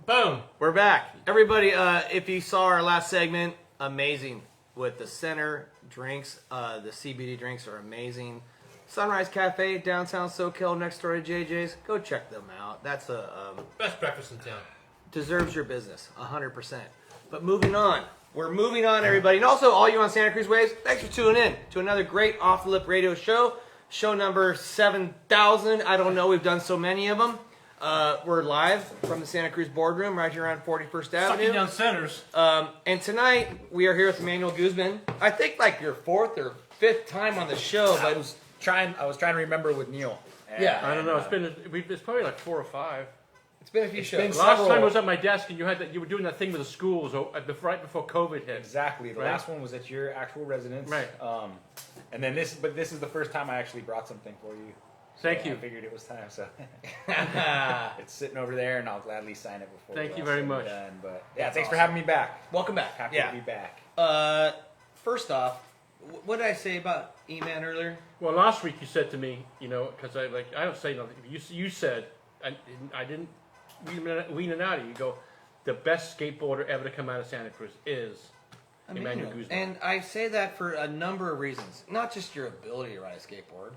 Boom. We're back. Everybody, if you saw our last segment, amazing. With the center drinks, the CBD drinks are amazing. Sunrise Cafe, downtown SoCal, next door to JJ's. Go check them out. That's a... best breakfast in town. Deserves your business, 100%. But moving on. We're moving on, everybody. And also, all you on Santa Cruz Waves, thanks for tuning in to another great Off the Lip radio show. Show number 7,000. I don't know. We've done so many of them. We're live from the Santa Cruz boardroom right here on 41st Avenue. Sucking down centers. And tonight, we are here with Emmanuel Guzman. I think like your fourth or fifth time on the show. But I was trying to remember with Neil. Yeah. I don't know. It's probably like 4 or 5. It's been a few shows. The last time I was at my desk and you were doing that thing with the schools right before COVID hit. Exactly. The last one was at your actual residence. Right. And then this is the first time I actually brought something for you. Thank you. I figured it was time, so it's sitting over there, and I'll gladly sign it before. Thank you very much. Done. But yeah, thanks for having me back. Welcome back. Happy to be back. First off, what did I say about E-Man earlier? Well, last week you said to me, because I don't say nothing. You said, and I didn't wean it out of you. You go, the best skateboarder ever to come out of Santa Cruz is Emmanuel Guzman. And I say that for a number of reasons. Not just your ability to ride a skateboard.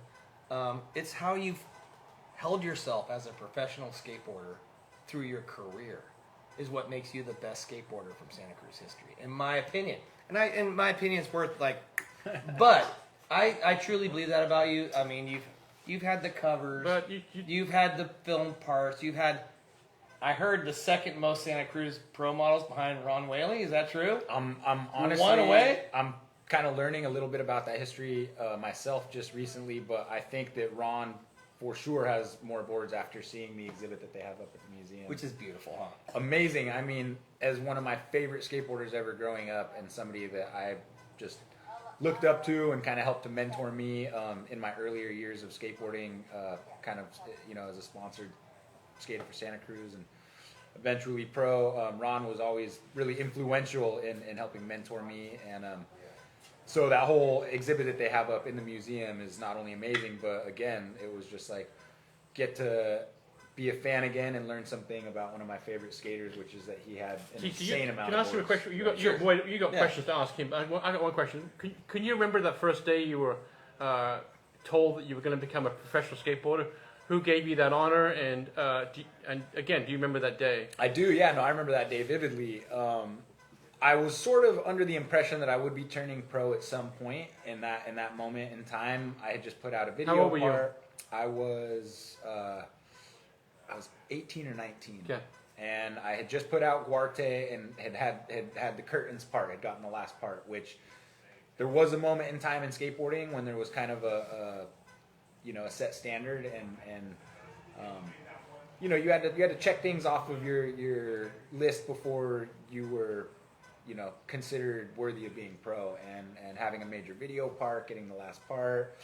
It's how you've held yourself as a professional skateboarder through your career is what makes you the best skateboarder from Santa Cruz history, in my opinion. And my opinion is worth but I truly believe that about you. I mean, you've had the covers, but you've had the film parts, you've had. I heard the second most Santa Cruz pro models behind Ron Whaley. Is that true? I'm honestly one away. I'm kind of learning a little bit about that history myself just recently, but I think that Ron for sure has more boards after seeing the exhibit that they have up at the museum. Which is beautiful, huh? Amazing. I mean, as one of my favorite skateboarders ever growing up and somebody that I just looked up to and kind of helped to mentor me in my earlier years of skateboarding, kind of, as a sponsored skater for Santa Cruz and eventually pro. Ron was always really influential in helping mentor me, and so that whole exhibit that they have up in the museum is not only amazing, but again, it was just like get to be a fan again and learn something about one of my favorite skaters, which is that he had an insane amount of boards. Can I ask you a question? You got questions to ask him. I got one question. Can you remember that first day you were told that you were going to become a professional skateboarder? Who gave you that honor? And again, do you remember that day? I do. Yeah. No, I remember that day vividly. I was sort of under the impression that I would be turning pro at some point in that moment in time. I had just put out a video. How old were you? I was 18 or 19. Yeah. And I had just put out Guarte and had the curtains part, had gotten the last part, which there was a moment in time in skateboarding when there was kind of a set standard and you had to check things off of your list before you were considered worthy of being pro, and having a major video part, getting the last part,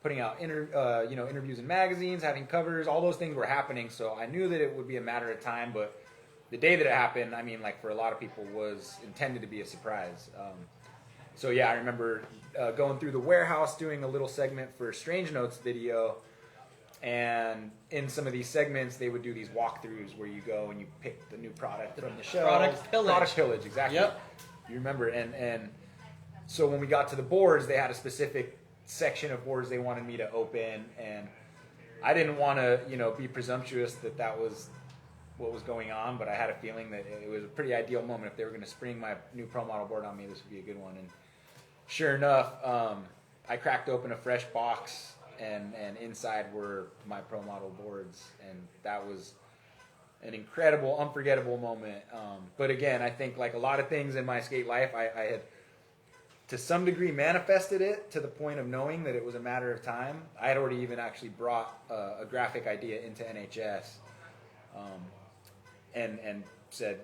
putting out interviews in magazines, having covers, all those things were happening. So I knew that it would be a matter of time, but the day that it happened, I mean, like for a lot of people, was intended to be a surprise. So yeah, I remember going through the warehouse, doing a little segment for Strange Notes video, and in some of these segments, they would do these walkthroughs where you go and you pick the new product from the shelves. Product pillage, exactly. Yep. You remember, and so when we got to the boards, they had a specific section of boards they wanted me to open, and I didn't want to, be presumptuous that was what was going on, but I had a feeling that it was a pretty ideal moment. If they were going to spring my new pro model board on me, this would be a good one. And sure enough, I cracked open a fresh box, and inside were my pro model boards, and that was an incredible, unforgettable moment. But again, I think like a lot of things in my skate life, I had to some degree manifested it to the point of knowing that it was a matter of time. I had already even actually brought a graphic idea into NHS, and said,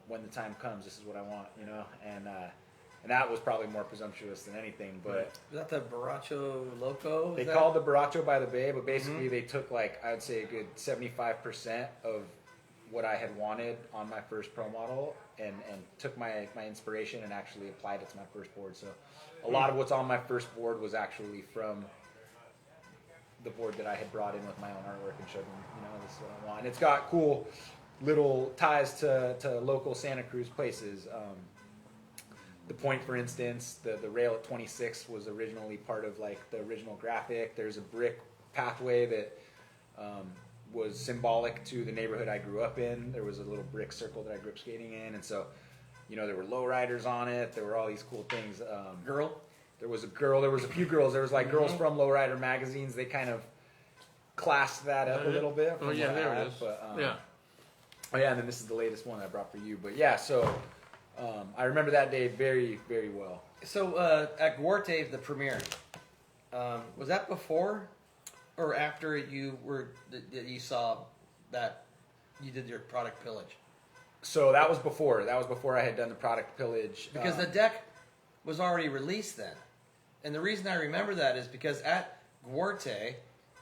when the time comes, this is what I want, and that was probably more presumptuous than anything. But is that the Borracho Loco? They called the Borracho by the Bay, but basically they took I would say a good 75% of what I had wanted on my first pro model and took my inspiration and actually applied it to my first board. So a lot of what's on my first board was actually from the board that I had brought in with my own artwork and showed them, this is what I want. And it's got cool little ties to local Santa Cruz places. The Point, for instance, the rail at 26 was originally part of like the original graphic. There's a brick pathway that was symbolic to the neighborhood I grew up in. There was a little brick circle that I grew up skating in, and so, you know, there were lowriders on it. There were all these cool things. Girl? There was a girl. There was a few girls. There was like girls from lowrider magazines. They kind of classed that up a little bit. Oh yeah, there it is. But, yeah. Oh yeah, and then this is the latest one I brought for you. But yeah, so I remember that day very, very well. So at Guarte, the premiere, was that before or after you saw that you did your product pillage? So that was before. That was before I had done the product pillage. Because the deck was already released then. And the reason I remember that is because at Guarte,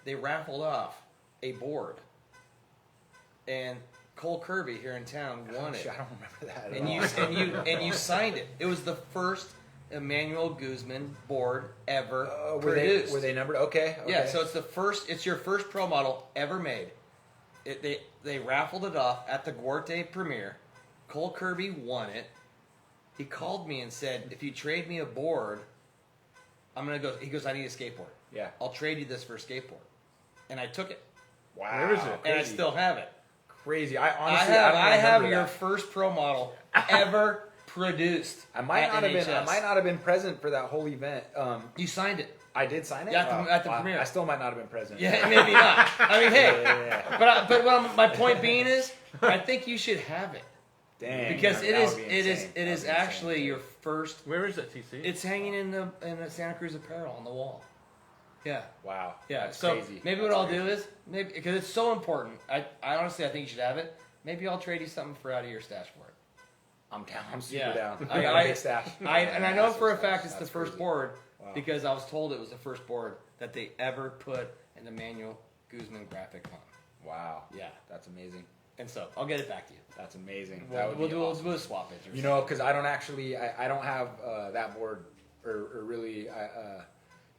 they raffled off a board. And Cole Kirby here in town won it. I don't remember that at And all. you signed it. It was the first Emmanuel Guzman board ever Were produced. they numbered? Okay. Yeah, so it's your first pro model ever made. They raffled it off at the Guarte premiere. Cole Kirby won it. He called me and said, "If you trade me a board, I'm gonna go." He goes, "I need a skateboard. Yeah. I'll trade you this for a skateboard." And I took it, Wow. Where is it? and I Crazy. still have it. Crazy. I honestly I have remember your that. first pro model ever produced. I might at not have been. I NHS. might not have been present for that whole event. You signed it. I did sign it. Yeah, at the Wow. premiere. I still might not have been present. Yeah, maybe not. I mean, hey, Yeah. but my point being is, I think you should have it Dang. because that it would is be it is insane. it That is would be insane. actually your first. Where is that, TC? It's hanging in the Santa Cruz apparel on the wall. Yeah, Wow. yeah. That's So crazy. maybe what I'll do is maybe because it's so important. I honestly I think you should have it. Maybe I'll trade you something for out of your stash for it. I'm down. I'm super Yeah. down. I- I got I- a big stash. And I know for a Massive fact stash. it's the That's first crazy. board Wow. because I was told it was the first board that they ever put an Emmanuel Guzman graphic on. Wow. Yeah, That's amazing. and so I'll get it back to you. That's amazing. We'll, That would we'll be do awesome. we'll swap it. or You know, because I don't actually, I don't have that board, or really,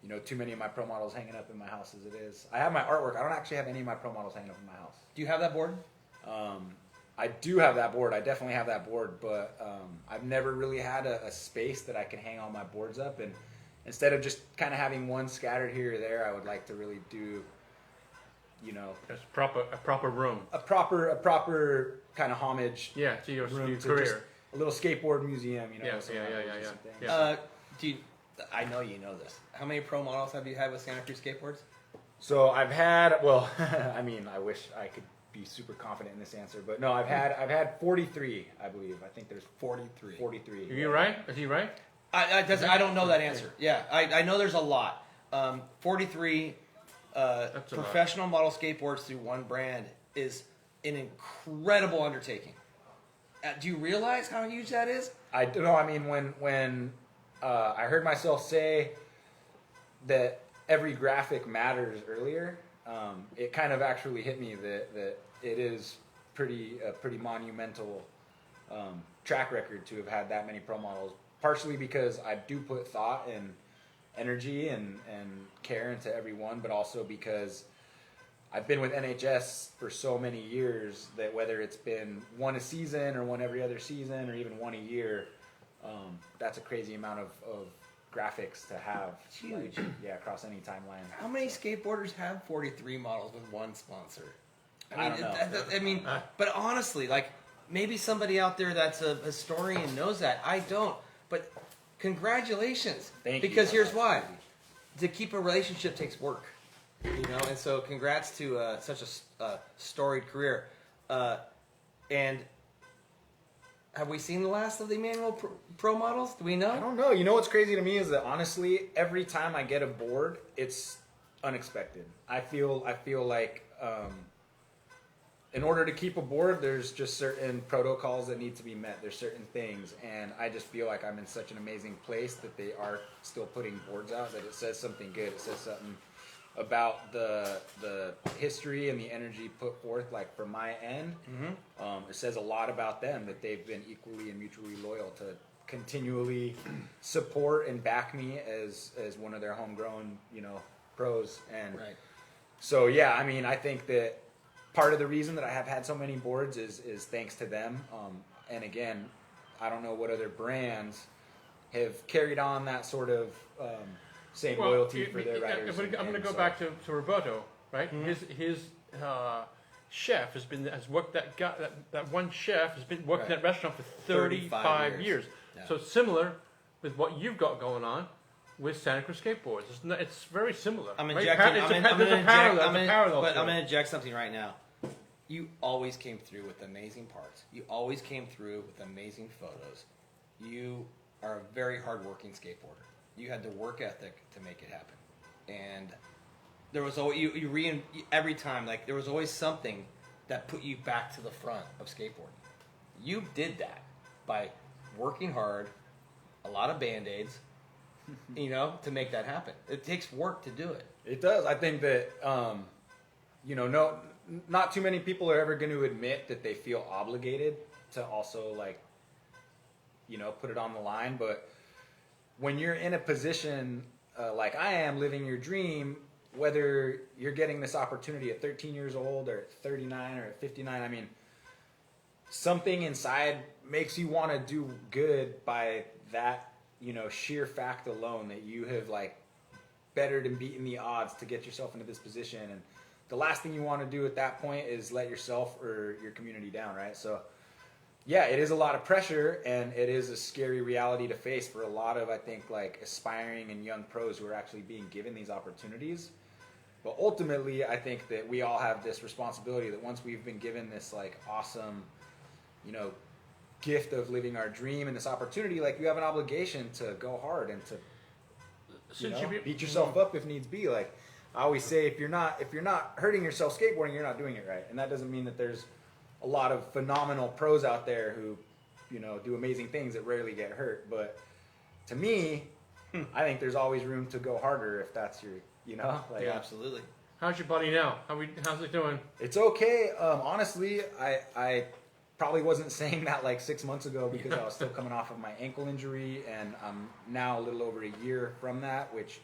you know, too many of my pro models hanging up in my house as it is. I have my artwork. I don't actually have any of my pro models hanging up in my house. Do you have that board? I do have that board. I definitely have that board, but I've never really had a space that I can hang all my boards up. And instead of just kind of having one scattered here or there, I would like to really do, you know, It's a proper room. a proper kind of homage. Yeah, to your room to career. just a little skateboard museum, you know. Yeah, some yeah, of yeah, those yeah, and yeah. things. Yeah. Do you, I know you know this. How many pro models have you had with Santa Cruz skateboards? So I've had, well, I mean, I wish I could be super confident in this answer, but no, I've had 43, I believe. I think there's 43. 43. Are you right? Is he right? I don't know that answer. Yeah, I know there's a lot. 43 That's a lot. professional model skateboards through one brand is an incredible undertaking. Do you realize how huge that is? I don't know. I mean, when I heard myself say that every graphic matters earlier, it kind of actually hit me that it is pretty monumental track record to have had that many pro models. Partially because I do put thought and energy and care into every one, but also because I've been with NHS for so many years that whether it's been one a season or one every other season or even one a year, that's a crazy amount of graphics to have. It's huge. Like, yeah, across any timeline. How many skateboarders have 43 models with one sponsor? I don't know. But honestly, like maybe somebody out there that's a historian knows that. I don't. But congratulations. Thank you. Because here's why. To keep a relationship takes work. You know, and so congrats to such a storied career. And have we seen the last of the Emmanuel Pro models? Do we know? I don't know. You know what's crazy to me is that honestly, every time I get a board, it's unexpected. I feel like in order to keep a board, there's just certain protocols that need to be met. There's certain things, and I just feel like I'm in such an amazing place that they are still putting boards out. That it says something good. It says something about the history and the energy put forth, like from my end. It says a lot about them that they've been equally and mutually loyal to continually support and back me as one of their homegrown, you know, pros. And Right. so yeah, I mean, I think that part of the reason that I have had so many boards is thanks to them. And again, I don't know what other brands have carried on that sort of same loyalty for their riders. I'm going to go back to Roberto, right? His chef has worked that one chef has been working that restaurant for 35 years. Yeah. So similar with what you've got going on with Santa Cruz Skateboards. It's very similar. I'm right? injecting. There's I'm a going parallel to to it. inject something right now. You always came through with amazing parts. You always came through with amazing photos. You are a very hardworking skateboarder. You had the work ethic to make it happen, and there was always every time like there was always something that put you back to the front of skateboarding. You did that by working hard, a lot of Band-Aids, to make that happen. It takes work to do it. It does. I think that not too many people are ever going to admit that they feel obligated to also put it on the line. But when you're in a position like I am, living your dream, whether you're getting this opportunity at 13 years old or at 39 or at 59, I mean, something inside makes you want to do good by that, sheer fact alone that you have bettered and beaten the odds to get yourself into this position. And the last thing you want to do at that point is let yourself or your community down, right? So yeah, it is a lot of pressure, and it is a scary reality to face for a lot of, I think, aspiring and young pros who are actually being given these opportunities. But ultimately, I think that we all have this responsibility that once we've been given this awesome, gift of living our dream and this opportunity, you have an obligation to go hard and to beat yourself up if needs be. I always say, if you're not hurting yourself skateboarding, you're not doing it right. And that doesn't mean that there's a lot of phenomenal pros out there who, do amazing things that rarely get hurt. But to me, I think there's always room to go harder if that's your, Yeah, absolutely. How's your buddy now? How's it doing? It's okay. Honestly, I probably wasn't saying that 6 months ago because I was still coming off of my ankle injury, and I'm now a little over a year from that, which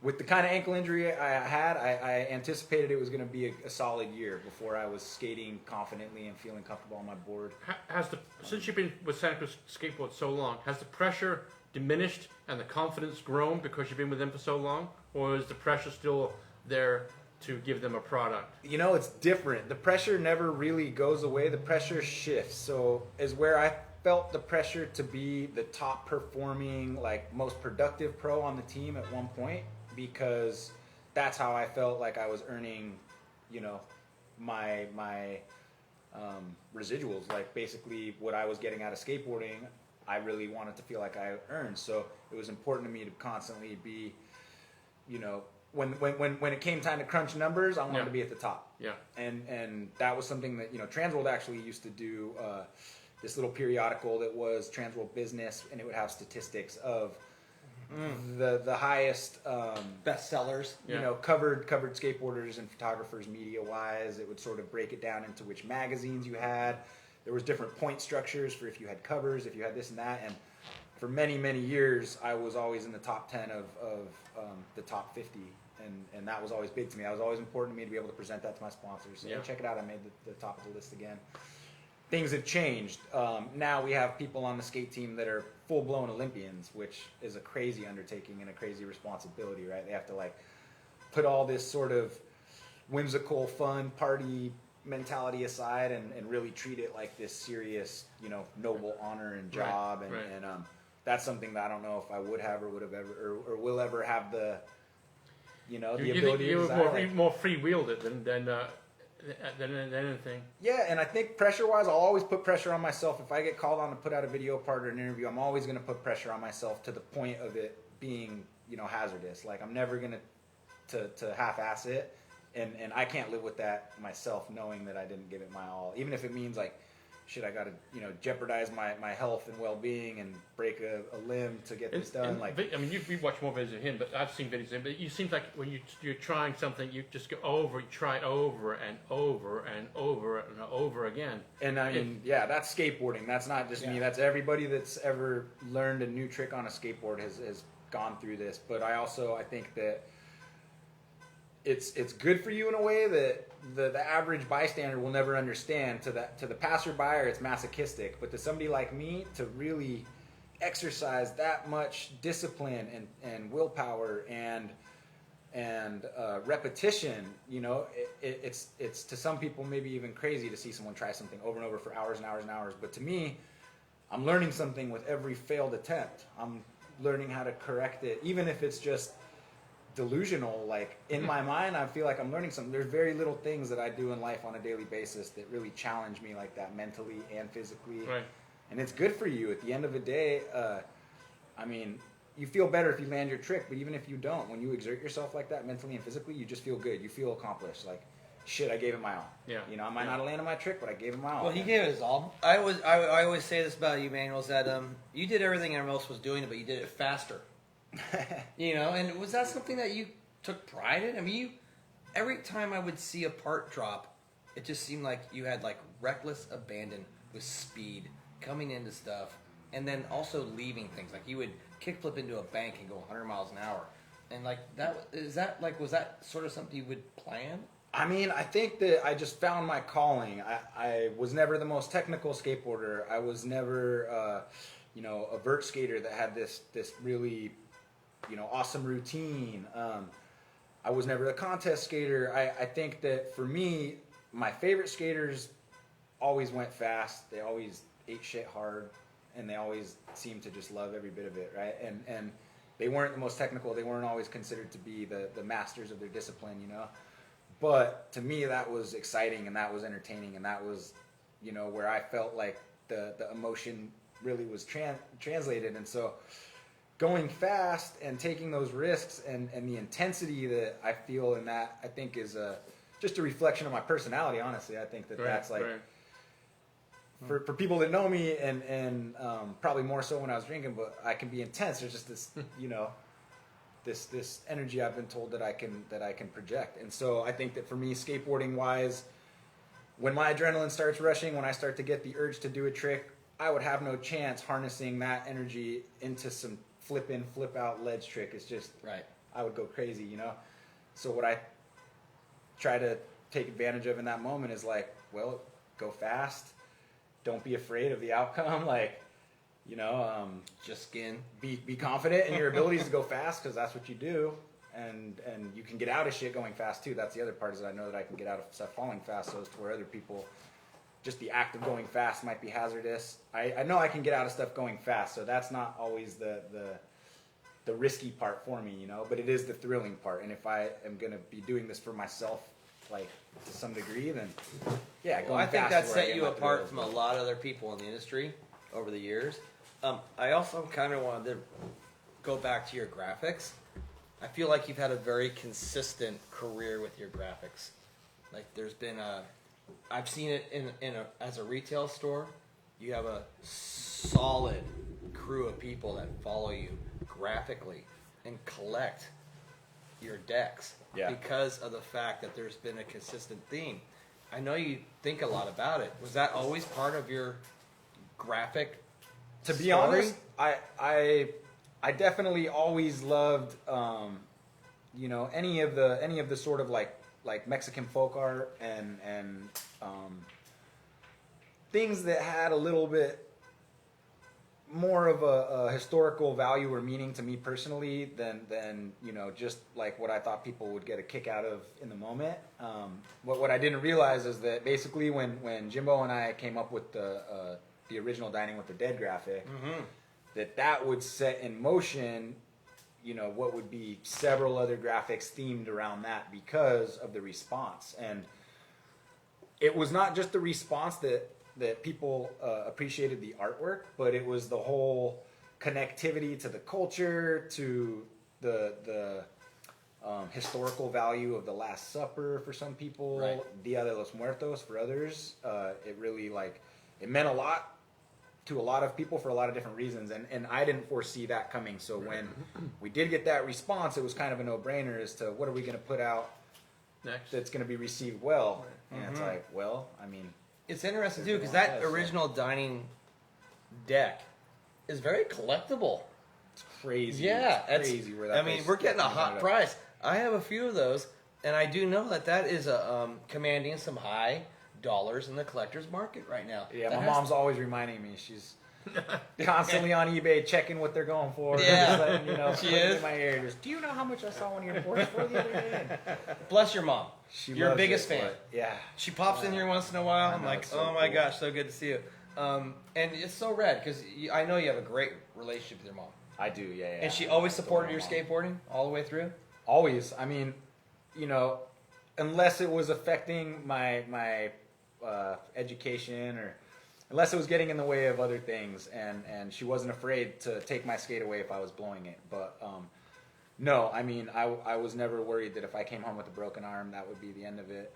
with the kind of ankle injury I had, I anticipated it was going to be a solid year before I was skating confidently and feeling comfortable on my board. Since you've been with Santa Cruz Skateboards so long, has the pressure diminished and the confidence grown because you've been with them for so long? Or is the pressure still there to give them a product? It's different. The pressure never really goes away. The pressure shifts. So is where I felt the pressure to be the top performing, most productive pro on the team at one point, because that's how I felt like I was earning, my residuals. Basically what I was getting out of skateboarding, I really wanted to feel like I earned. So it was important to me to constantly be, when it came time to crunch numbers, I wanted to be at the top. Yeah. And that was something that, Transworld actually used to do this little periodical that was Transworld Business, and it would have statistics of the highest bestsellers, covered skateboarders and photographers media wise. It would sort of break it down into which magazines you had. There was different point structures for if you had covers, if you had this and that. And for many, many years, I was always in the top 10 of the top 50. And that was always big to me. That was always important to me to be able to present that to my sponsors. So check it out. I made the top of the list again. Things have changed. Now we have people on the skate team that are full-blown Olympians, which is a crazy undertaking and a crazy responsibility, right? They have to put all this sort of whimsical, fun, party mentality aside and really treat it like this serious, noble honor and job. Right. And that's something that I don't know if I would have or would have ever or will ever have the, the ability you to were more free-wheeled it than anything. Yeah, and I think pressure-wise, I'll always put pressure on myself. If I get called on to put out a video part or an interview, I'm always going to put pressure on myself to the point of it being, hazardous. I'm never going to half-ass it, and I can't live with that myself, knowing that I didn't give it my all. Even if it means shit, I got to, jeopardize my health and well-being and break a limb to get this done. You've watched more videos of him, but I've seen videos of him. But you seem like when you're trying something, you just try it over and over and over and over again. And that's skateboarding. That's not just me. That's everybody that's ever learned a new trick on a skateboard has gone through this. But I think that it's good for you in a way that the average bystander will never understand. To the passerby, it's masochistic, but to somebody like me, to really exercise that much discipline and willpower and repetition, you know, it's to some people maybe even crazy to see someone try something over and over for hours and hours and hours. But to me, I'm learning something with every failed attempt. I'm learning how to correct it, even if it's just delusional. Like in my mind, I feel like I'm learning something. There's very little things that I do in life on a daily basis that really challenge me like that, mentally and physically. Right. And it's good for you at the end of the day. I mean, you feel better if you land your trick, but even if you don't, when you exert yourself like that mentally and physically, you just feel good. You feel accomplished. Like, shit, I gave it my all. Yeah. You know, I might not have landed my trick, but I gave it my all. Well, he gave it his all. I always say this about you, Emmanuel, is that you did everything everyone else was doing, but you did it faster. You know, and was that something that you took pride in? I mean, every time I would see a part drop, it just seemed like you had like reckless abandon with speed coming into stuff, and then also leaving things. Like you would kickflip into a bank and go 100 miles an hour, and like that was that sort of something you would plan? I mean, I think that I just found my calling. I was never the most technical skateboarder. I was never, you know, a vert skater that had this really, you know, awesome routine. I was never a contest skater. I think that for me, my favorite skaters always went fast. They always ate shit hard, and they always seemed to just love every bit of it, right? And they weren't the most technical. They weren't always considered to be the masters of their discipline, you know? But to me, that was exciting, and that was entertaining, and that was, you know, where I felt like the emotion really was translated. And so going fast and taking those risks and the intensity that I feel in that, I think is just a reflection of my personality, honestly. I think that that's like, for people that know me, and probably more so when I was drinking, but I can be intense. There's just this, you know, this energy I've been told that I can project. And so I think that for me, skateboarding wise, when my adrenaline starts rushing, when I start to get the urge to do a trick, I would have no chance harnessing that energy into some flip in, flip out ledge trick. It's just, Right. I would go crazy, you know? So what I try to take advantage of in that moment is like, well, go fast. Don't be afraid of the outcome. Like, you know, Just skin. be confident in your abilities to go fast, because that's what you do. And you can get out of shit going fast too. That's the other part, is that I know that I can get out of stuff falling fast, so as to where other people, just the act of going fast might be hazardous. I know I can get out of stuff going fast, so that's not always the risky part for me, you know, but it is the thrilling part. And if I am going to be doing this for myself, like to some degree, then yeah, Well, I think that set you apart thrills. from a lot of other people in the industry over the years. I also kind of wanted to go back to your graphics. I feel like you've had a very consistent career with your graphics. Like there's been I've seen it as a retail store. You have a solid crew of people that follow you graphically and collect your decks, Yeah. because of the fact that there's been a consistent theme. I know you think a lot about it. Was that always part of your graphic? To be story? honest, I definitely always loved, you know, any of the sort of like Mexican folk art and things that had a little bit more of a historical value or meaning to me personally than you know, just like what I thought people would get a kick out of in the moment. What I didn't realize is that basically when Jimbo and I came up with the original Dining with the Dead graphic, that would set in motion, you know, what would be several other graphics themed around that because of the response. And it was not just the response that people appreciated the artwork, but it was the whole connectivity to the culture, to the historical value of the Last Supper for some people, Right. Dia de los Muertos for others. It really, like, it meant a lot to a lot of people for a lot of different reasons, and I didn't foresee that coming. So when we did get that response, it was kind of a no-brainer as to what are we going to put out Next. that's going to be received well. And it's like, well, I mean, It's interesting too, because There's that one, yes, original dining deck is very collectible. it's crazy. Yeah, it's crazy where that I mean, place we're getting a ended hot up. price. I have a few of those. And I do know that is commanding some high dollars in the collector's market right now. Yeah, That my has- mom's always reminding me. She's constantly on eBay checking what they're going for. Yeah. Just letting, She putting it is. in my ear. Just, do you know how much I saw one of your boards for the other day? Bless your mom. She Your loves biggest it, fan. but, yeah. She pops in here once in a while. I I'm know, like, it's so oh my cool. gosh, so good to see you. And it's so rad because I know you have a great relationship with your mom. I do, yeah. And she always supported your skateboarding all the way through? Always. I mean, unless it was affecting my education or unless it was getting in the way of other things, and she wasn't afraid to take my skate away if I was blowing it. But no, I mean, I was never worried that if I came home with a broken arm, that would be the end of it.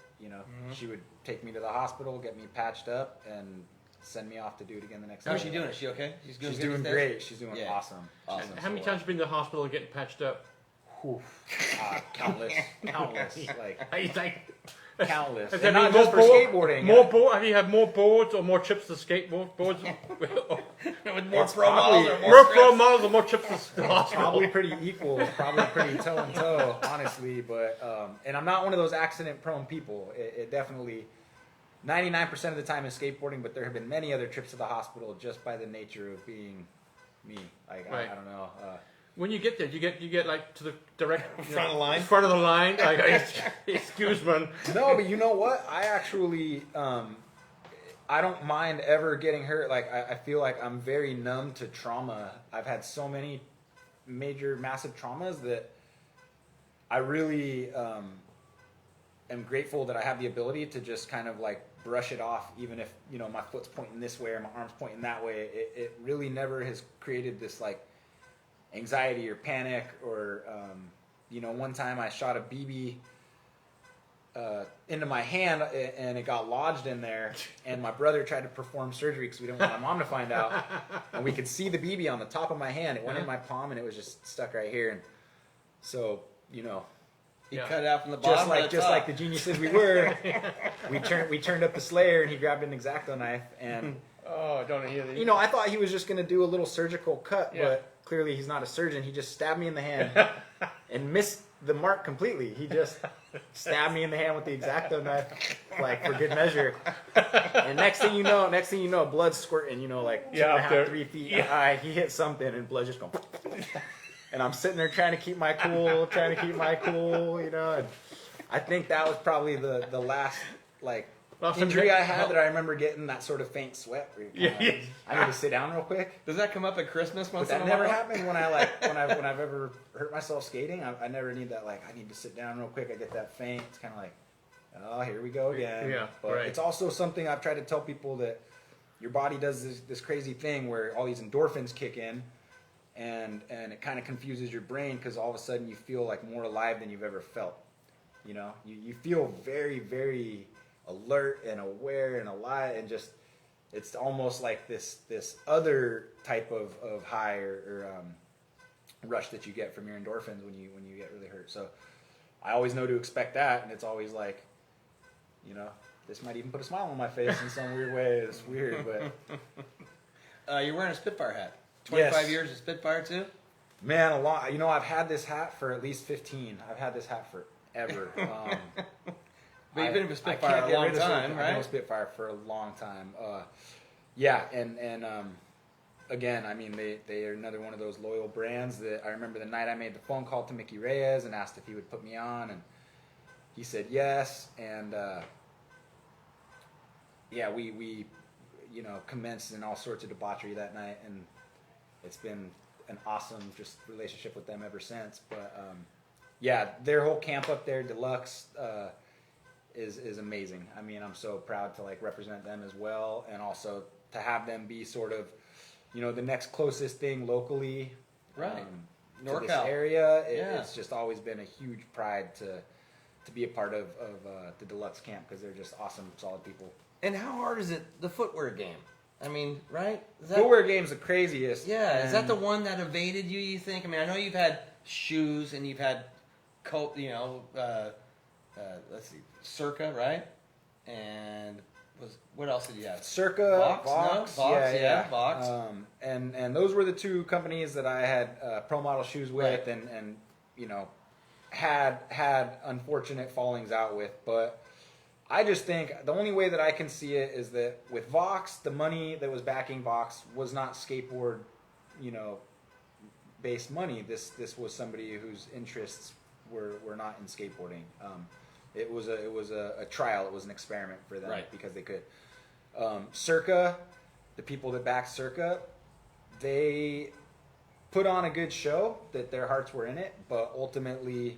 She would take me to the hospital, get me patched up, and send me off to do it again the next day. How's she doing? Is she okay? She's good doing these days? great. She's doing Yeah. awesome. Awesome. How many times have you been to the hospital getting patched up? Countless. Like, He's like, countless. has And there not been just for more skateboarding. Have you had more boards or more chips to skateboards? With more It's pro models or probably- More strips? pro models or more chips to the hospital? Probably pretty equal, probably pretty toe and toe, honestly. But and I'm not one of those accident-prone people. It definitely 99% of the time is skateboarding, but there have been many other trips to the hospital just by the nature of being me. Like Right. I don't know. When you get there, you get like to the direct Front of the line? Front of the line. Like, excuse me. No, but you know what? I actually I don't mind ever getting hurt. Like I feel like I'm very numb to trauma. I've had so many major, massive traumas that I really am grateful that I have the ability to just kind of like brush it off, even if my foot's pointing this way or my arm's pointing that way. It really never has created this like anxiety or panic or one time I shot a BB into my hand and it got lodged in there, and my brother tried to perform surgery because we didn't want my mom to find out, and we could see the BB on the top of my hand. It went in my palm and it was just stuck right here, and so You Yeah. cut it out from the bottom. just like the geniuses we were, we turned up the Slayer and he grabbed an X-Acto knife, and Oh, don't hear these. I thought he was just going to do a little surgical cut, Yeah. but clearly he's not a surgeon. He just stabbed me in the hand and missed the mark completely. He just stabbed me in the hand with the X-Acto knife, like for good measure. And next thing you know, blood's squirting. Like 2.5, 3 feet high. He hit something and blood just going. And I'm sitting there trying to keep my cool, And I think that was probably the last injury I had that I remember getting that sort of faint sweat. Where you're kinda like, I need to sit down real quick. Does that come up at Christmas But once that in a never while? happened when I've ever hurt myself skating. I never need that. Like I need to sit down real quick. I get that faint. It's kind of like, oh, here we go again. Yeah, But right. it's also something I've tried to tell people that your body does this crazy thing where all these endorphins kick in, and it kind of confuses your brain because all of a sudden you feel like more alive than you've ever felt. You feel very, very alert and aware and alive, and just it's almost like this other type of high or rush that you get from your endorphins when you get really hurt. So I always know to expect that, and it's always like, this might even put a smile on my face in some weird way. It's weird, but You're wearing a Spitfire hat. 25 Yes. years of Spitfire too? man, a lot. I've had this hat for at least 15. I've had this hat forever. But you've been with I Spitfire can't a get long rid of time, I've been right? with Spitfire for a long time. Yeah, and again, I mean, they are another one of those loyal brands that I remember the night I made the phone call to Mickey Reyes and asked if he would put me on, and he said yes, and yeah, we commenced in all sorts of debauchery that night, and it's been an awesome just relationship with them ever since. But yeah, their whole camp up there, Deluxe, is amazing. I mean, I'm so proud to represent them as well, and also to have them be sort of, the next closest thing locally, Right. to this NorCal. area. Yeah. It's just always been a huge pride to be a part of the Deluxe camp because they're just awesome, solid people. And how hard is it, the footwear game? I mean, right? Is that, Footwear game's the craziest. Yeah, is that and- the one that evaded you, you think? I mean, I know you've had shoes and you've had, let's see, Circa, right? And what else did you have? Circa, Vox, Vox, no? Vox, yeah, Vox. Vox. And those were the two companies that I had pro model shoes with, Right. and had unfortunate fallings out with, but I just think the only way that I can see it is that with Vox, the money that was backing Vox was not skateboard, based money. This was somebody whose interests were not in skateboarding. It was a trial. It was an experiment for them, Right. because they could. Circa, the people that backed Circa, they put on a good show, that their hearts were in it, but ultimately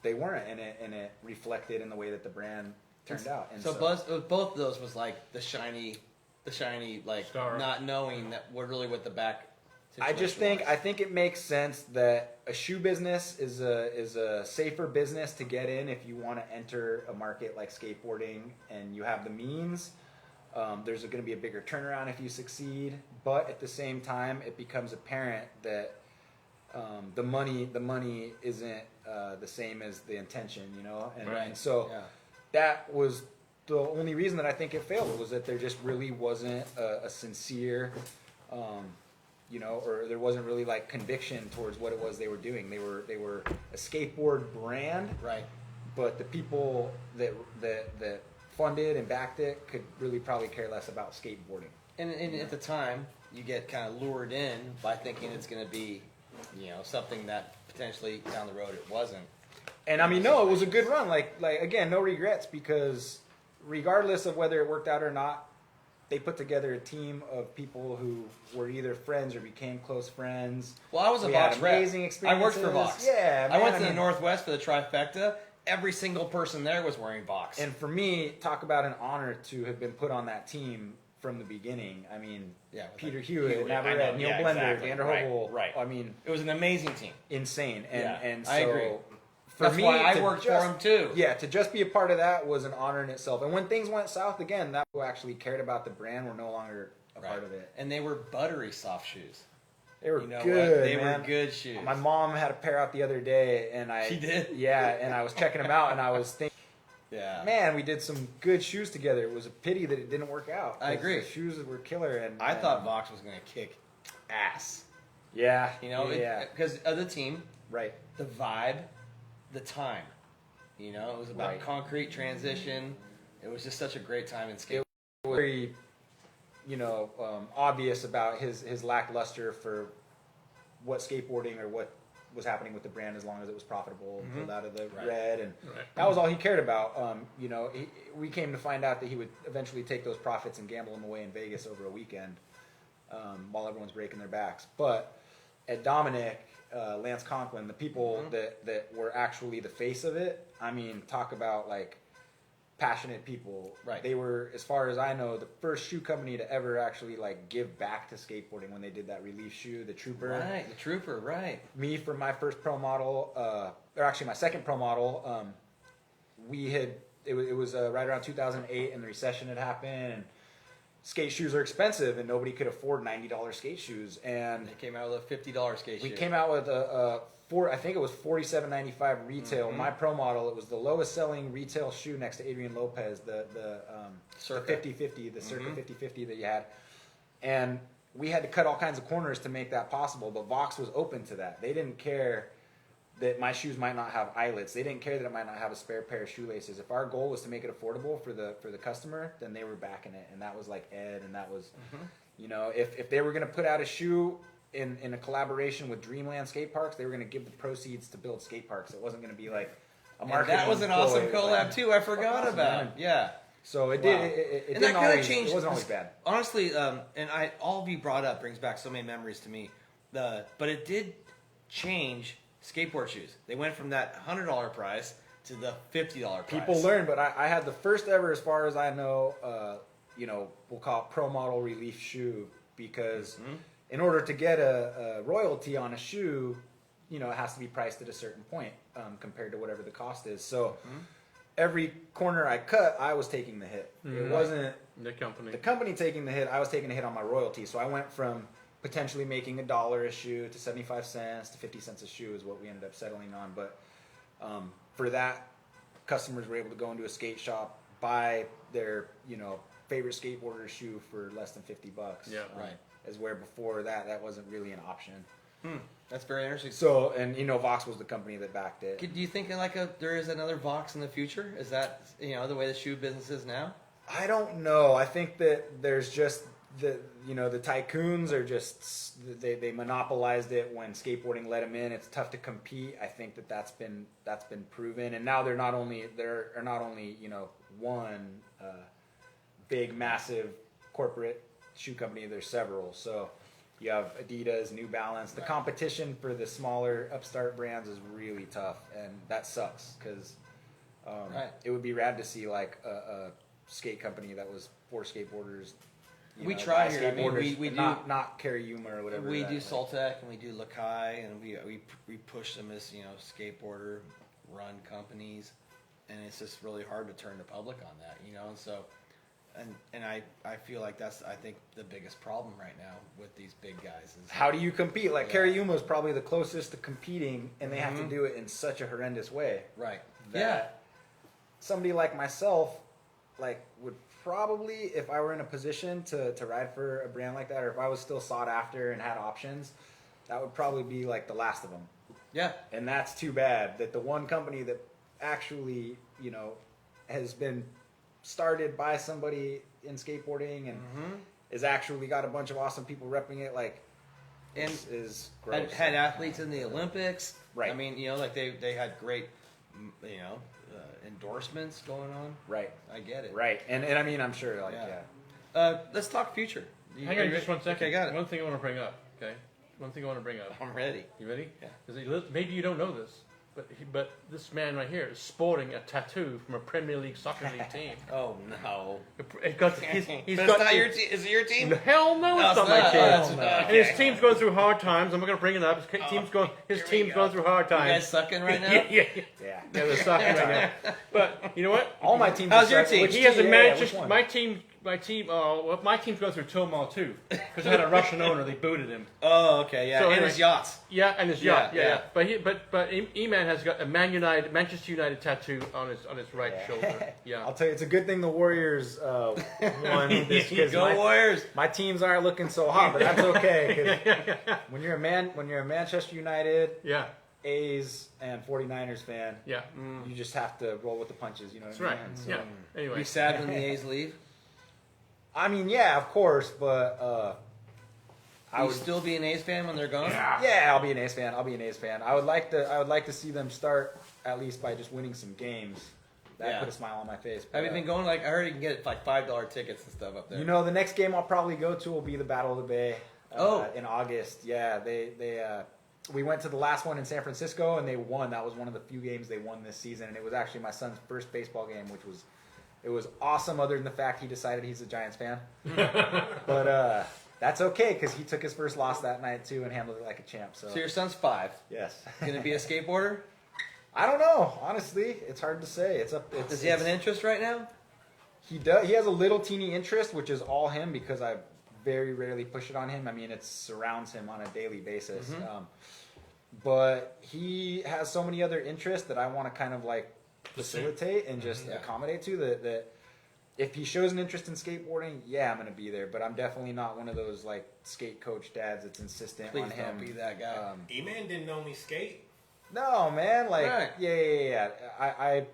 they weren't, and it reflected in the way that the brand turned out. And so both of those was like the shiny like Star. not knowing that what the back. I just think was. I think it makes sense that a shoe business is a safer business to get in if you want to enter a market like skateboarding and you have the means. There's going to be a bigger turnaround if you succeed, but at the same time, it becomes apparent that the money isn't the same as the intention, and so Yeah. that was the only reason that I think it failed, was that there just really wasn't a sincere, or there wasn't really like conviction towards what it was they were doing. They were a skateboard brand, Right. but the people that funded and backed it could really probably care less about skateboarding. And at the time, you get kind of lured in by thinking it's going to be, something that potentially down the road it wasn't. And I mean, no, it was a good run. Like again, no regrets, because regardless of whether it worked out or not, they put together a team of people who were either friends or became close friends. Well, I was a We Vox had rep. amazing I experiences. worked for Vox. Yeah, I man, went to the mean, Northwest for the trifecta. Every single person there was wearing Vox. And for me, talk about an honor to have been put on that team from the beginning. I mean, Yeah, Peter with Hewitt, Hewitt, I Navarrete, know, Neil yeah, Blender, exactly. Vander Right, Hobel. right. I mean, It was an amazing team. insane. Yeah, And so I agree. for That's me, why I to worked just- for him too. Yeah, to just be a part of that was an honor in itself. And when things went south again, that who actually cared about the brand were no longer a part of it. And they were buttery soft shoes. They were You know good. what? They man. were good shoes. My mom had a pair out the other day, and She did? Yeah, and I was checking them out, and I was thinking, Yeah. man, we did some good shoes together. It was a pity that it didn't work out. I 'cause agree. The shoes were killer, and I thought Vox was going to kick ass. Yeah, Yeah. Because of the team, right. the vibe, the time. It was about Right. concrete transition. It was just such a great time in skate. Very, obvious about his lackluster for what skateboarding or what was happening with the brand, as long as it was profitable, pulled out of the Right. red, and Right. that was all he cared about. We came to find out that he would eventually take those profits and gamble them away in Vegas over a weekend, while everyone's breaking their backs. But at Dominic, Lance Conklin, the people that were actually the face of it, I mean, talk about like passionate people. Right. They were, as far as I know, the first shoe company to ever actually like give back to skateboarding when they did that relief shoe, the Trooper. Right, the Trooper, right. Me, for my first pro model, or actually my second pro model, it was right around 2008, and the recession had happened, and skate shoes are expensive, and nobody could afford $90 skate shoes, and They came out with a $50 skate we shoe. came out with I think it was $47.95 retail. My pro model, it was the lowest selling retail shoe next to Adrian Lopez, the Circa. 50-50, the Circa 50-50 that you had. And we had to cut all kinds of corners to make that possible, but Vox was open to that. They didn't care that my shoes might not have eyelets. They didn't care that it might not have a spare pair of shoelaces. If our goal was to make it affordable for the customer, then they were backing it. And that was like Ed, and that was, if they were going to put out a shoe in a collaboration with Dreamland Skate Parks, they were going to give the proceeds to build skate parks. It wasn't going to be like a And marketing that was an ploy. awesome collab too. I forgot awesome, about. man. Yeah. So it Wow. did. It And that didn't kind of always, changed. It wasn't always bad. Honestly, all of you brought up brings back so many memories to me. But it did change skateboard shoes. They went from that $100 price to the $50 price. People learn, but I had the first ever, as far as I know, we'll call it pro model relief shoe, because in order to get a royalty on a shoe, it has to be priced at a certain point compared to whatever the cost is. So every corner I cut, I was taking the hit. It wasn't The company. the company taking the hit. I was taking a hit on my royalty. So I went from potentially making $1 a shoe to 75 cents to 50 cents a shoe is what we ended up settling on. But for that, customers were able to go into a skate shop, buy their favorite skateboarder shoe for less than $50. Yeah. Right. As where before that wasn't really an option. That's very interesting. So, and Vox was the company that backed it. Do you think there is another Vox in the future? Is that the way the shoe business is now? I don't know. I think that there's just the tycoons are just they monopolized it when skateboarding let them in. It's tough to compete. I think that's been proven. And now there are not only one big massive corporate shoe company. There's several. So you have Adidas, New Balance. The competition for the smaller upstart brands is really tough, and that sucks because it would be rad to see like a skate company that was for skateboarders. We try here. I mean, we do not Carry Yuma or whatever. We do Soltec and we do Lakai, and we push them as skateboarder run companies, and it's just really hard to turn the public on that, And so, and I feel like that's I think the biggest problem right now with these big guys is how do you compete? Like Carry Yuma is probably the closest to competing, and they have to do it in such a horrendous way. Right. That somebody like myself, would probably, if I were in a position to ride for a brand like that, or if I was still sought after and had options, that would probably be like the last of them. Yeah. And that's too bad that the one company that actually, has been started by somebody in skateboarding and has actually got a bunch of awesome people repping it, is gross. Had athletes in the Olympics. Right. I mean, they had great, endorsements going on. Right. I get it. Right. And I mean, I'm sure, let's talk future. Hang on just one second. Okay, got it. One thing I want to bring up, okay? One thing I want to bring up. I'm ready. You ready? Yeah. Because maybe you don't know this, but this man right here is sporting a tattoo from a Premier League soccer league team. Oh no! He's But it's not your team. Is it your team? Hell no, it's No, not my it's team. not. And Okay. his team's going through hard times. I'm not going to bring it up. His team's going through hard You times. guys sucking right now? yeah, Yeah. they're sucking right now. But you know what? All my teams. How's are your successful. team? Which He has a team? Manchester. Which one? My team's going through turmoil too because they had a Russian owner. They booted him. Oh, okay, yeah. So and anyway- his yachts. Yeah, and his yacht. Yeah, Yeah. But E-Man has got a Manchester United tattoo on his right shoulder. Yeah. I'll tell you, it's a good thing the Warriors won this because Go Warriors! my teams aren't looking so hot, but that's okay. 'Cause when you're a Manchester United, Yeah. A's, and 49ers fan, Yeah. you just have to roll with the punches. You know what That's I right. mean? So, Yeah. Anyway. You sad when the A's leave? I mean, yeah, of course, but I You would still be an A's fan when they're gone? Yeah, I'll be an A's fan. I would like to see them start at least by just winning some games. That put a smile on my face. Have you been going? I heard you can get $5 tickets and stuff up there. The next game I'll probably go to will be the Battle of the Bay. In August. Yeah, we went to the last one in San Francisco and they won. That was one of the few games they won this season, and it was actually my son's first baseball game, which was awesome. Other than the fact he decided he's a Giants fan, but that's okay because he took his first loss that night too and handled it like a champ. So your son's 5. yes, Gonna be a skateboarder? I don't know. Honestly, it's hard to say. Does he have an interest right now? He does. He has a little teeny interest, which is all him because I very rarely push it on him. I mean, it surrounds him on a daily basis. But he has so many other interests that I want to kind of facilitate and just accommodate to that if he shows an interest in skateboarding, I'm going to be there. But I'm definitely not one of those skate coach dads that's insistent Please on him. don't be that guy. E-Man didn't only skate. No, man. Right. Yeah. I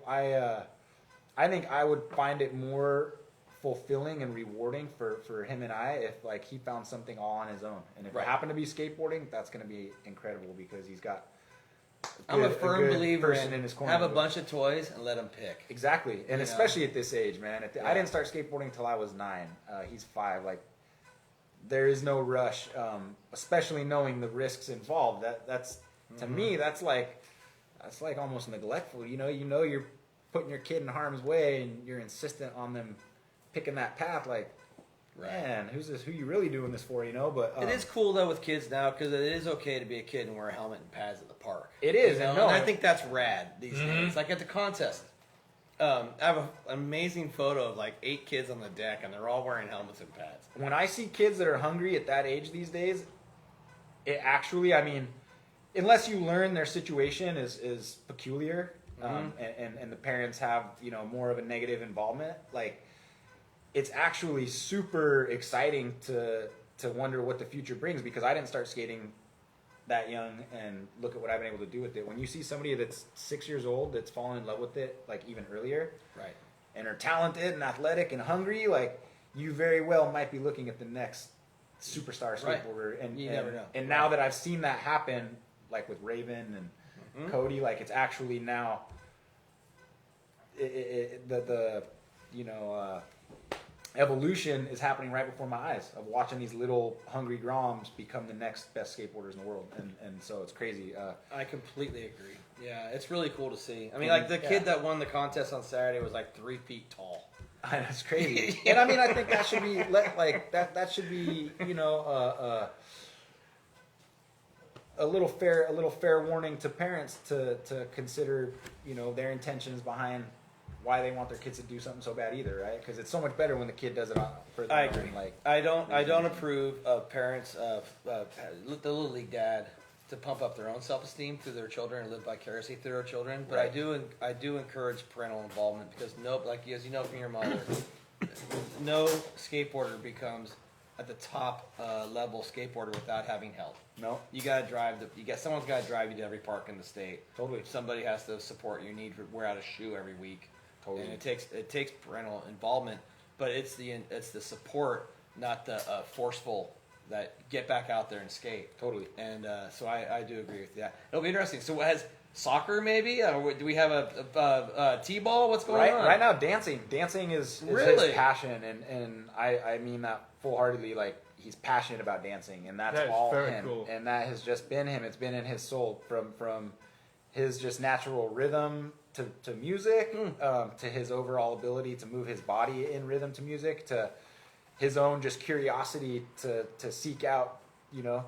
think I would find it more fulfilling and rewarding for him and I if he found something all on his own. And if it happened to be skateboarding, that's going to be incredible because he's got I'm a firm good believer person in his corner. have a bunch of toys and let him pick. Exactly, and You especially at this age, man. I didn't start skateboarding until I was 9. He's 5. There is no rush, especially knowing the risks involved. That's to me, that's like almost neglectful. You're putting your kid in harm's way, and you're insistent on them picking that path. Man, who's this? Who you really doing this for? But It is cool though with kids now because it is okay to be a kid and wear a helmet and pads at the park. It is, and I think that's rad these days. Like at the contest, I have an amazing photo of 8 kids on the deck and they're all wearing helmets and pads. when I see kids that are hungry at that age these days, it actually, unless you learn their situation is peculiar, and the parents have more of a negative involvement, it's actually super exciting to wonder what the future brings because I didn't start skating that young and look at what I've been able to do with it. When you see somebody that's 6 years old that's fallen in love with it, like even earlier, Right. and are talented and athletic and hungry, like you very well might be looking at the next superstar skateboarder. Right. And You never know. And now that I've seen that happen, like with Raven and Cody, like it's actually now the evolution is happening right before my eyes of watching these little hungry Groms become the next best skateboarders in the world, and so it's crazy. I completely agree. Yeah, it's really cool to see. I mean, like the kid that won the contest on Saturday was like 3 feet tall. It's crazy. And I mean, I think that should be like that should be a little fair warning to parents to consider their intentions behind why they want their kids to do something so bad either, right? Because it's so much better when the kid does it for their I own, agree. like I don't approve of parents of the little league dad to pump up their own self-esteem through their children and live vicariously through their children. But Right. I do encourage parental involvement because as you know from your mother, no skateboarder becomes at the top level skateboarder without having help. no, Someone's got to drive you to every park in the state. Totally. Somebody has to support your need to wear out a shoe every week. Totally. And it takes parental involvement, but it's the support, not the forceful that get back out there and skate. Totally. And so I do agree with that. It'll be interesting. So has soccer maybe? Do we have a t-ball? What's going on? Right now, dancing is Really? his passion, and I mean that full-heartedly. Like he's passionate about dancing, and that's That is all very him. cool. And that has just been him. It's been in his soul from his just natural rhythm to music, to his overall ability to move his body in rhythm to music, to his own just curiosity to seek out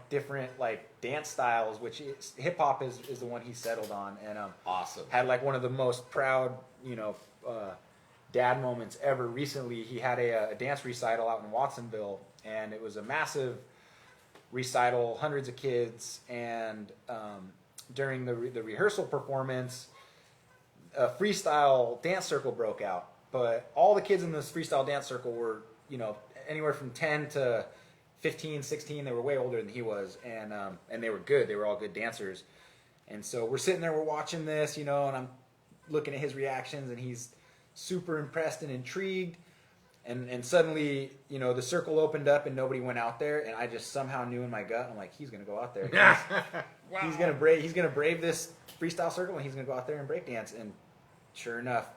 different like dance styles, which hip hop is the one he settled on, and Awesome. had like one of the most proud dad moments ever. Recently, he had a dance recital out in Watsonville, and it was a massive recital, hundreds of kids, and during the rehearsal performance, a freestyle dance circle broke out. But all the kids in this freestyle dance circle were, anywhere from 10 to 15, 16. They were way older than he was, and they were good. They were all good dancers. And so we're sitting there, we're watching this, and I'm looking at his reactions, and he's super impressed and intrigued. And suddenly, the circle opened up and nobody went out there, and I just somehow knew in my gut, I'm like, he's gonna go out there. He's gonna brave this freestyle circle, and he's gonna go out there and break dance. And sure enough,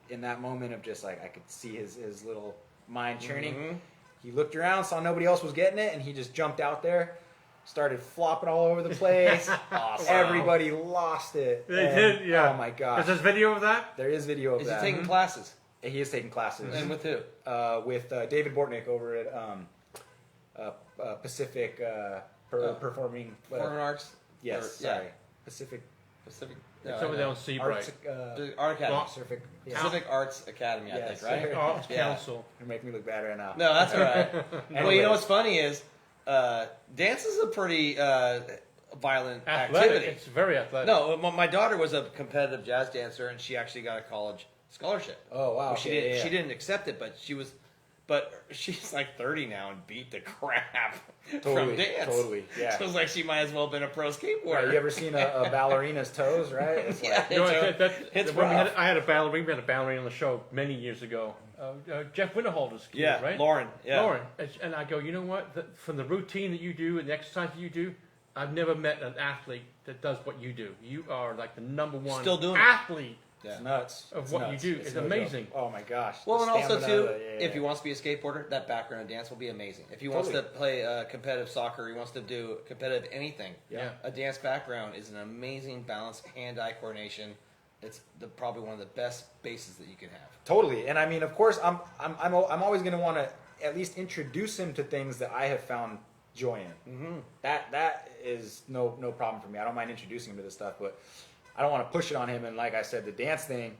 in that moment of just like I could see his little mind churning, he looked around, saw nobody else was getting it, and he just jumped out there, started flopping all over the place. Awesome. Everybody lost it. They And, did, yeah. Oh my gosh. Is there video of that? There is video of Is that. he taking classes? He is taking classes. And with who? With David Bortnick over at Pacific Performing Performing Arts? Yes, Or- sorry. Pacific Pacific. It's over there on Seabright. Arts. The Art Academy. Well, Pacific. Pacific Arts Academy, I Yes. think, right? Arts Yeah. Council. You're making me look bad right now. No, that's all right. Well, you Anyways. know what's funny is dance is a pretty violent Athletic. activity. It's very athletic. No, my daughter was a competitive jazz dancer, and she actually got a college scholarship. Oh wow. Well, Okay, she didn't accept it, but she's like 30 now and beat the crap from Totally, dance. totally, yeah. So it was like she might as well have been a pro skateboarder. Right, you ever seen a ballerina's toes? Right. It's Yeah. like, You know, It's it's rough. I had a ballerina. We had a ballerina on the show many years ago. Jeff Winterhalter's kid, Yeah, right? Lauren. Yeah. Lauren. And I go, you know what? From the routine that you do and the exercise that you do, I've never met an athlete that does what you do. You are like the number one Still doing it. athlete Yeah. it's nuts. of It's what nuts. you do. It's no amazing. joke. Oh my gosh. Well, The and also stamina, too, yeah. if he wants to be a skateboarder, that background in dance will be amazing. If he wants Totally. to play competitive soccer, he wants to do competitive anything. Yeah. A dance background is an amazing balance, hand-eye coordination. It's probably one of the best bases that you can have. Totally, and I mean, of course, I'm always going to want to at least introduce him to things that I have found joy in. Mm-hmm. That is no problem for me. I don't mind introducing him to this stuff, but I don't want to push it on him. And like I said, the dance thing,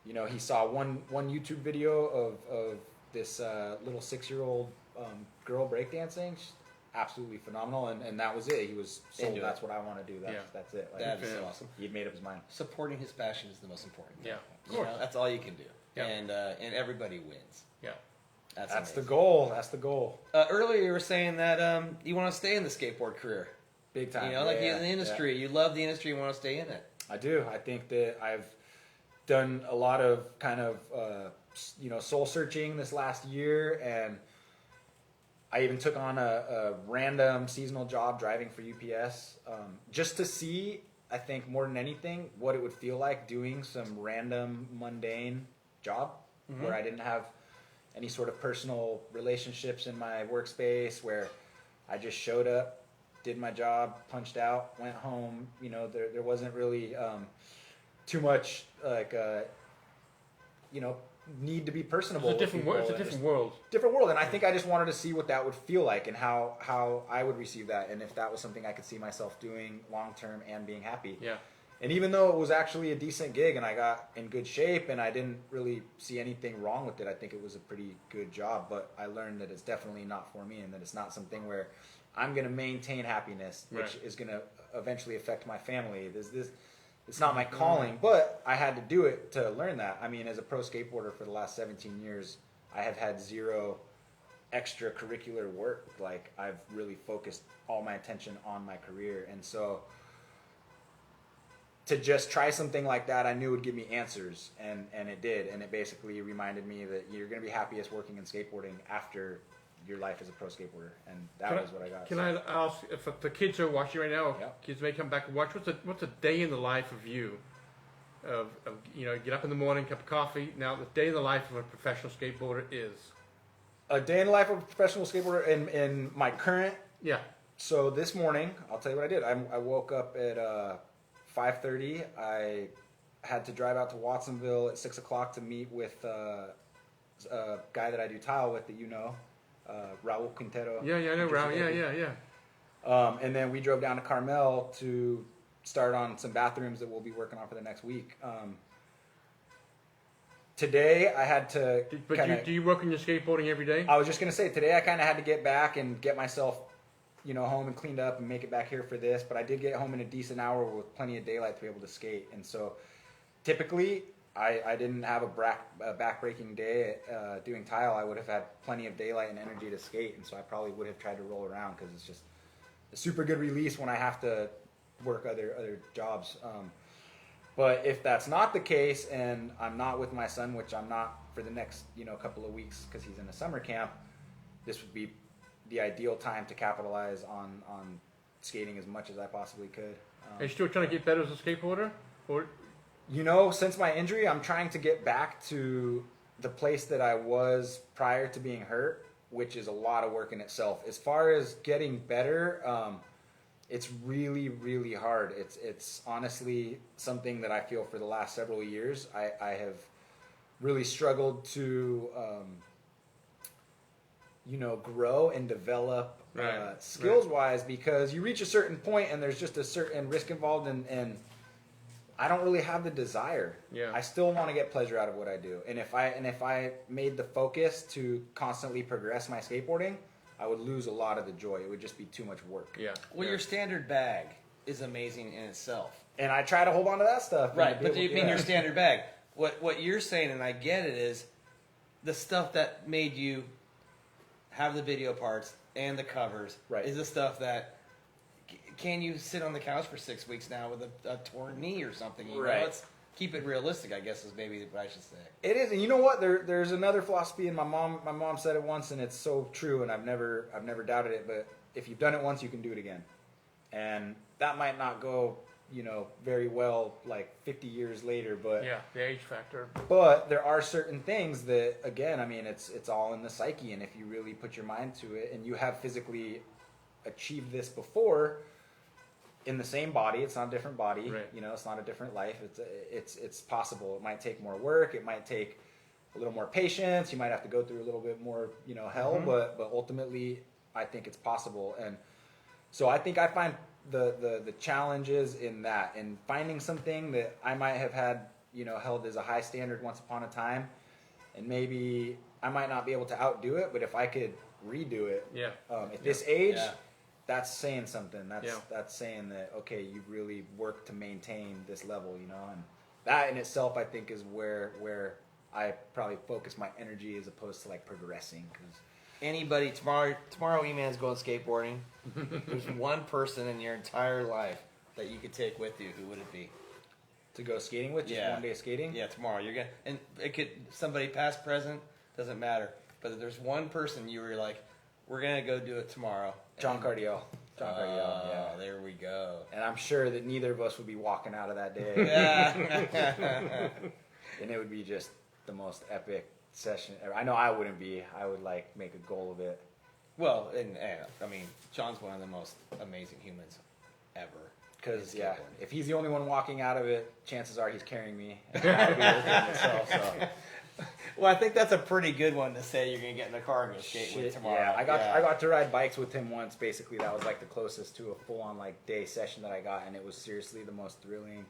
he saw one YouTube video of this little 6-year-old girl breakdancing. She's absolutely phenomenal, and that was it. He was sold. Into it. That's what I want to do. That's it. Like, That is Yeah. awesome. he'd made up his mind. Supporting his passion is the most important thing. Yeah, of You course. know, that's all you can do. Yeah. And everybody wins. Yeah. That's the amazing. goal. That's the goal. Earlier you were saying that you want to stay in the skateboard career. Big time. You know, like Yeah, in the industry, you love the industry, you want to stay in it. I do. I think that I've done a lot of kind of soul searching this last year, and I even took on a random seasonal job driving for UPS, just to see, I think more than anything, what it would feel like doing some random mundane job where I didn't have any sort of personal relationships in my workspace, where I just showed up, did my job, punched out, went home. You know, there wasn't really too much like need to be personable. It's a different world. It's a different world. Different world, and I think I just wanted to see what that would feel like and how I would receive that, and if that was something I could see myself doing long term and being happy. Yeah. And even though it was actually a decent gig and I got in good shape and I didn't really see anything wrong with it, I think it was a pretty good job. But I learned that it's definitely not for me, and that it's not something where I'm going to maintain happiness, which is going to eventually affect my family. It's not my calling, but I had to do it to learn that. I mean, as a pro skateboarder for the last 17 years, I have had zero extracurricular work. Like, I've really focused all my attention on my career. And so to just try something like that, I knew would give me answers, and it did. And it basically reminded me that you're going to be happiest working in skateboarding after your life as a pro skateboarder, and that was what I got. Can I ask, if the kids are watching right now, Yeah. kids may come back and watch, what's a day in the life of you? Of get up in the morning, cup of coffee. Now, the day in the life of a professional skateboarder is? A day in the life of a professional skateboarder in my current. Yeah. So this morning, I'll tell you what I did. I woke up at 5:30. I had to drive out to Watsonville at 6 o'clock to meet with a guy that I do tile with that you know, Raul Quintero. Yeah, I know Raul. Yeah. And then we drove down to Carmel to start on some bathrooms that we'll be working on for the next week. Today I had to. Do you work on your skateboarding every day? I was just gonna say today I kind of had to get back and get myself, home and cleaned up and make it back here for this. But I did get home in a decent hour with plenty of daylight to be able to skate. And so, typically, I didn't have a back-breaking day doing tile. I would have had plenty of daylight and energy to skate, and so I probably would have tried to roll around because it's just a super good release when I have to work other jobs. But if that's not the case, and I'm not with my son, which I'm not for the next couple of weeks because he's in a summer camp, this would be the ideal time to capitalize on skating as much as I possibly could. Are you still trying to get better as a skateboarder? Or Since my injury, I'm trying to get back to the place that I was prior to being hurt, which is a lot of work in itself. As far as getting better, it's really, really hard. It's honestly something that I feel for the last several years. I have really struggled to, grow and develop skills-wise, because you reach a certain point and there's just a certain risk involved, and I don't really have the desire. Yeah. I still want to get pleasure out of what I do. And if I made the focus to constantly progress my skateboarding, I would lose a lot of the joy. It would just be too much work. Yeah. Well, your standard bag is amazing in itself. And I try to hold on to that stuff. Right, but you mean your standard bag. What you're saying, and I get it, is the stuff that made you have the video parts and the covers is the stuff that can you sit on the couch for 6 weeks now with a torn knee or something? Let's keep it realistic, I guess is maybe what I should say. It is, and you know what? There's another philosophy, and my mom said it once, and it's so true, and I've never doubted it. But if you've done it once, you can do it again, and that might not go, very well like 50 years later. But yeah, the age factor. But there are certain things that, again, I mean, it's all in the psyche, and if you really put your mind to it, and you have physically achieved this before. In the same body, it's not a different body. Right. It's not a different life. It's possible. It might take more work. It might take a little more patience. You might have to go through a little bit more, hell. Mm-hmm. But ultimately, I think it's possible. And so I think I find the challenges in that, in finding something that I might have had, held as a high standard once upon a time, and maybe I might not be able to outdo it. But if I could redo it, at this age. Yeah. That's saying something. That's saying that, okay, you really work to maintain this level, and that in itself, I think, is where I probably focus my energy as opposed to like progressing. Because anybody tomorrow E-Man's going skateboarding. There's one person in your entire life that you could take with you. Who would it be? To go skating with, just one day skating? Yeah, tomorrow. You're gonna, and it could, somebody past, present, doesn't matter. But if there's one person you were like, we're gonna go do it tomorrow. John Cardiel. John Cardiel, yeah. There we go. And I'm sure that neither of us would be walking out of that day. Yeah. And it would be just the most epic session ever. I know I wouldn't be. I would like make a goal of it. Well, and I mean, John's one of the most amazing humans ever. Because, yeah, if he's the only one walking out of it, chances are he's carrying me. And I'll be working on itself, so. Well, I think that's a pretty good one to say you're going to get in the car and go skate with tomorrow. Yeah, I got to ride bikes with him once, basically. That was like the closest to a full-on like day session that I got, and it was seriously the most thrilling,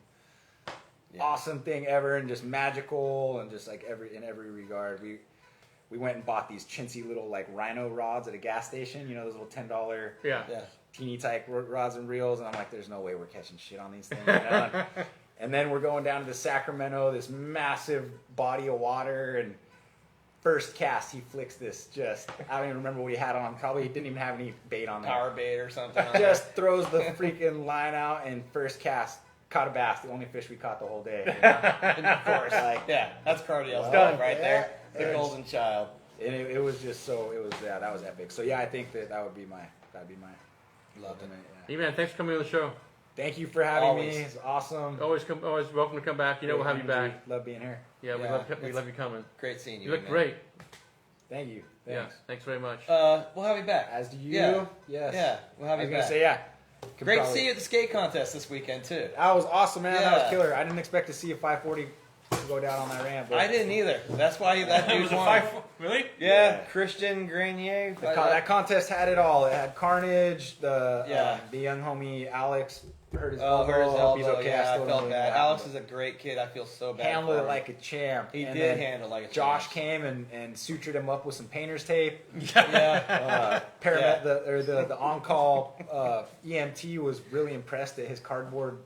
awesome thing ever, and just magical, and just like in every regard. We went and bought these chintzy little like rhino rods at a gas station, you know, those little $10 Yeah. teeny type rods and reels, and I'm like, there's no way we're catching shit on these things. You know? And then we're going down to the Sacramento, this massive body of water, and first cast, he flicks this I don't even remember what he had on. Probably he didn't even have any bait on there. Power bait or something. Just throws the freaking line out, and first cast, caught a bass, the only fish we caught the whole day. And of course, that's Cardiel's done right there. The golden child. And it was just that was epic. So yeah, I think that'd be my Love it. Yeah. E-Man, thanks for coming on the show. Thank you for having Always. me. It's awesome. Always welcome to come back. You know we'll have you back. Love being here. Yeah, we love you coming. Great seeing you. You look man. great. Thank you. Yeah, Thanks. thanks very much. We'll have you back. As do you. Yeah. Yes. Yeah, we'll have I you was gonna back. say Great to probably- see you at the skate contest this weekend too. That was awesome, man. That Yeah. was killer. I didn't expect to see a 540 go down on that ramp. But I didn't either. That's why that dude won. Really? Yeah, Yeah. Christian Grenier. That contest had it all. It had Carnage, the young homie Alex hurt his elbow. hurt his Hope he's elbow. okay. Yeah, I still felt don't know bad. what Alex happened, is a great kid. I feel so but bad. handled for it him. like a champ. He And did then handle it like a Josh champ. came and sutured him up with some painter's tape. Yeah. The on-call EMT was really impressed at his cardboard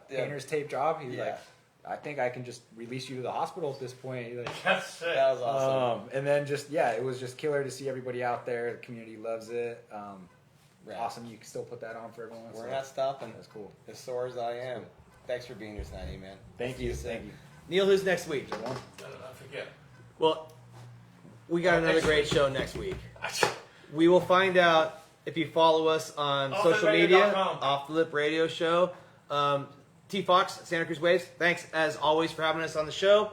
painter's tape job. He was like, I think I can just release you to the hospital at this point. He's like, That's it. That was awesome. and then it was just killer to see everybody out there. The community loves it. Right. Awesome. You can still put that on for everyone. We're not stopping. That's cool. As sore as I am. Thanks for being here tonight, man. Thank you. Thank you. Neil, who's next week? I forget. Well, we got another great show next week. We will find out if you follow us on social media. Off the Lip Radio Show. T Fox, Santa Cruz Waves. Thanks as always for having us on the show.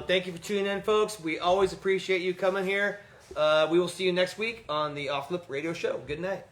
Thank you for tuning in, folks. We always appreciate you coming here. We will see you next week on the Off the Lip Radio Show. Good night.